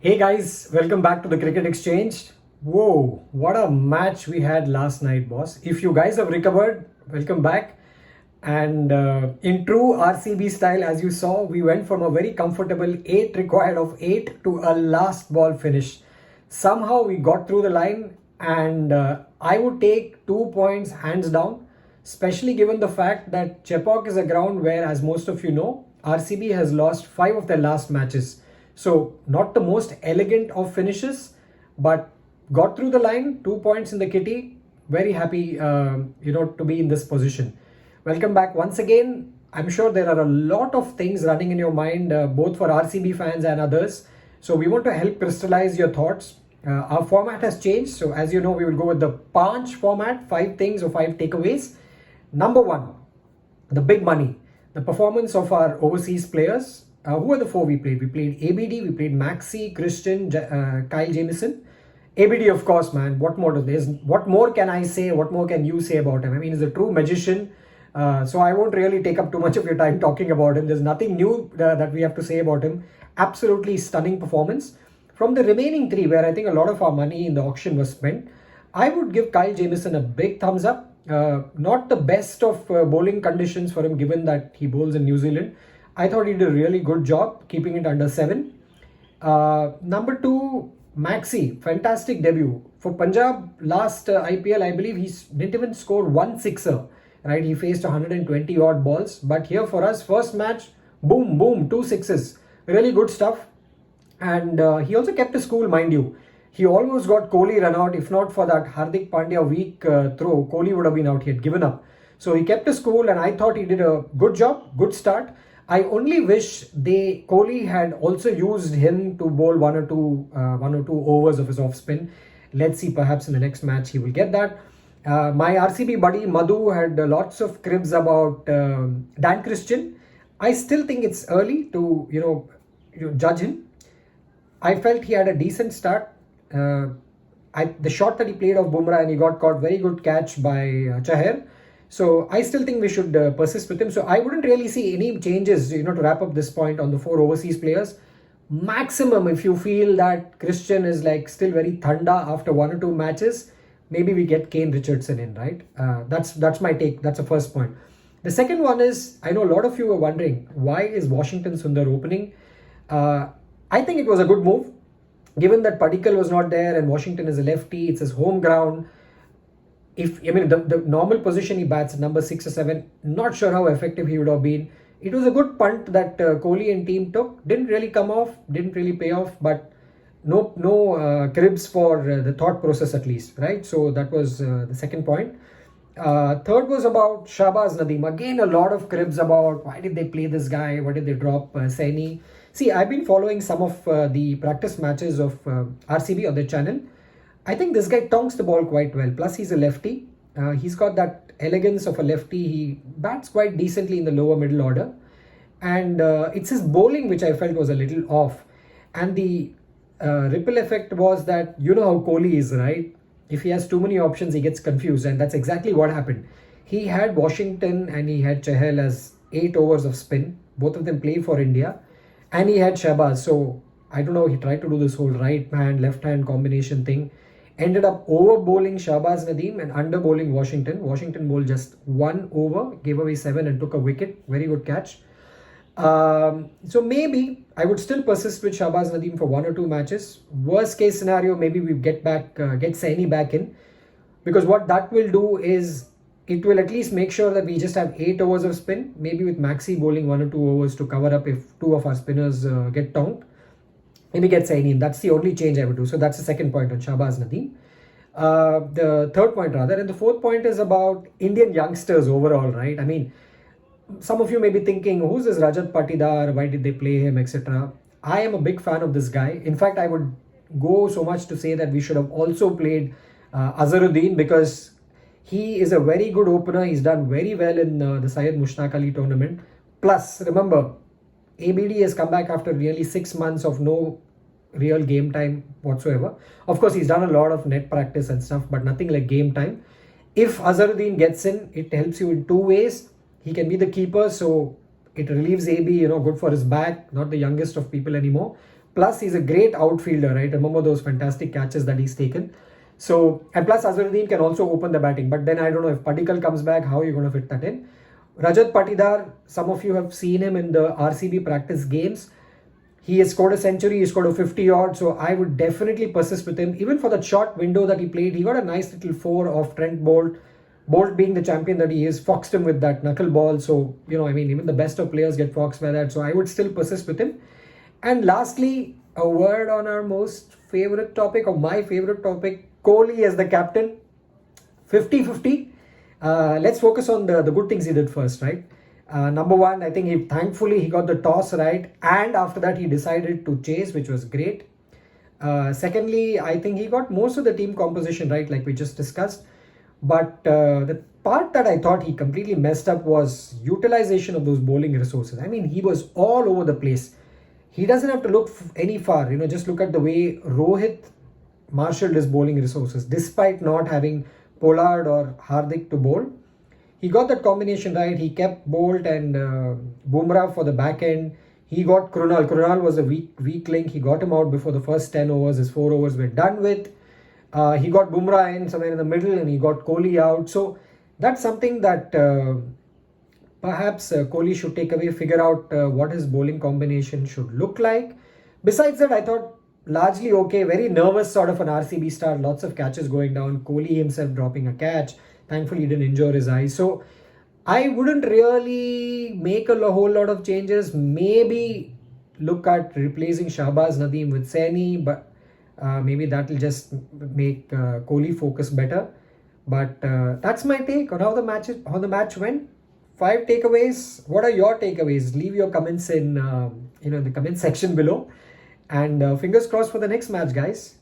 Hey guys, welcome back to the Cricket Exchange. Whoa, what a match we had last night, boss. If you guys have recovered, welcome back. And in true RCB style, as you saw, we went from a very comfortable 8 required of 8 to a last ball finish. Somehow we got through the line, and I would take 2 points hands down, especially given the fact that Chepauk is a ground where, as most of you know, RCB has lost 5 of their last matches. So not the most elegant of finishes, but got through the line, 2 points in the kitty. Very happy, to be in this position. Welcome back once again. I'm sure there are a lot of things running in your mind, both for RCB fans and others. So we want to help crystallize your thoughts. Our format has changed. So as you know, we will go with the Panch format, 5 things or 5 takeaways. Number 1, the big money, the performance of our overseas players. Who are the 4 we played? We played ABD, we played Maxi, Christian, Kyle Jamieson. ABD, of course, man. What more can I say? What more can you say about him? I mean, he's a true magician. So I won't really take up too much of your time talking about him. There's nothing new that we have to say about him. Absolutely stunning performance. From the remaining 3, where I think a lot of our money in the auction was spent, I would give Kyle Jamieson a big thumbs up. Not the best of bowling conditions for him, given that he bowls in New Zealand. I thought he did a really good job keeping it under 7. Number 2, Maxi, fantastic debut. For Punjab, last IPL, I believe he didn't even score 1 sixer. Right, he faced 120 odd balls. But here for us, first match, boom, boom, 2 sixes. Really good stuff. And he also kept his cool, mind you. He almost got Kohli run out. If not for that Hardik Pandya weak throw, Kohli would have been out. He had given up. So he kept his cool, and I thought he did a good job, good start. I only wish Kohli had also used him to bowl one or two overs of his off spin. Let's see, perhaps in the next match he will get that. My RCB buddy Madhu had lots of cribs about Dan Christian. I still think it's early to judge him. I felt he had a decent start. The shot that he played off Bumrah, and he got caught, very good catch by Chahar. So I still think we should persist with him. So I wouldn't really see any changes, to wrap up this point on the 4 overseas players. Maximum, if you feel that Christian is still very thanda after 1 or 2 matches, maybe we get Kane Richardson in, right? That's my take. That's the first point. The second one is, I know a lot of you were wondering, why is Washington Sundar opening? I think it was a good move, given that Padikkal was not there and Washington is a lefty. It's his home ground. The normal position he bats at number 6 or 7, not sure how effective he would have been. It was a good punt that Kohli and team took. Didn't really come off, didn't really pay off, but no cribs for the thought process at least, right? So that was the second point. Third was about Shahbaz Nadeem. Again, a lot of cribs about why did they play this guy, why did they drop Saini. See, I've been following some of the practice matches of RCB on their channel. I think this guy tonks the ball quite well. Plus, he's a lefty. He's got that elegance of a lefty. He bats quite decently in the lower middle order. And it's his bowling which I felt was a little off. And the ripple effect was that, how Kohli is, right? If he has too many options, he gets confused. And that's exactly what happened. He had Washington and he had Chahal as 8 overs of spin. Both of them play for India. And he had Shahbaz. So, I don't know, he tried to do this whole right hand, left hand combination thing. Ended up over bowling Shahbaz Nadeem and under bowling Washington. Washington bowled just 1 over, gave away 7 and took a wicket. Very good catch. So maybe I would still persist with Shahbaz Nadeem for 1 or 2 matches. Worst case scenario, maybe we get Saini back in. Because what that will do is, it will at least make sure that we just have 8 overs of spin. Maybe with Maxi bowling 1 or 2 overs to cover up if 2 of our spinners get tonked. Maybe get Saini in. That's the only change I would do. So that's the second point on Shahbaz Nadeem. The third point rather. And the fourth point is about Indian youngsters overall, right? I mean, some of you may be thinking, who's this Rajat Patidar? Why did they play him, etc. I am a big fan of this guy. In fact, I would go so much to say that we should have also played Azharuddin, because he is a very good opener. He's done very well in the Syed Mushtaq Ali tournament. Plus, remember, ABD has come back after nearly 6 months of no real game time whatsoever. Of course, he's done a lot of net practice and stuff, but nothing like game time. If Azharuddin gets in, it helps you in 2 ways. He can be the keeper, so it relieves AB, good for his back, not the youngest of people anymore. Plus, he's a great outfielder, right? Remember those fantastic catches that he's taken. So, and plus Azharuddin can also open the batting. But then I don't know if Padikkal comes back, how are you going to fit that in? Rajat Patidar, some of you have seen him in the RCB practice games. He has scored a century, he scored a 50 odd, so I would definitely persist with him. Even for that short window that he played, he got a nice little 4 off Trent Bolt. Bolt being the champion that he is, foxed him with that knuckleball. So, even the best of players get foxed by that. So I would still persist with him. And lastly, a word on our most favorite topic, or my favorite topic, Kohli as the captain. 50-50. Let's focus on the good things he did first, right? Number one, I think thankfully he got the toss right, and after that he decided to chase, which was great. Secondly, I think he got most of the team composition right, like we just discussed. But the part that I thought he completely messed up was utilization of those bowling resources. I mean, he was all over the place. He doesn't have to look any far. Just look at the way Rohit marshaled his bowling resources, despite not having Pollard or Hardik to bowl. He got that combination right. He kept Bolt and Bumrah for the back end. He got Krunal. Krunal was a weak link. He got him out before the first 10 overs. His 4 overs were done with. He got Bumrah in somewhere in the middle, and he got Kohli out. So that's something that perhaps Kohli should take away, figure out what his bowling combination should look like. Besides that, I thought largely okay. Very nervous sort of an RCB start. Lots of catches going down. Kohli himself dropping a catch. Thankfully, he didn't injure his eye. So I wouldn't really make a whole lot of changes. Maybe look at replacing Shahbaz Nadeem with Saini, but maybe that will just make Kohli focus better. But that's my take on how the match went. 5 takeaways. What are your takeaways? Leave your comments in the comment section below. And fingers crossed for the next match, guys.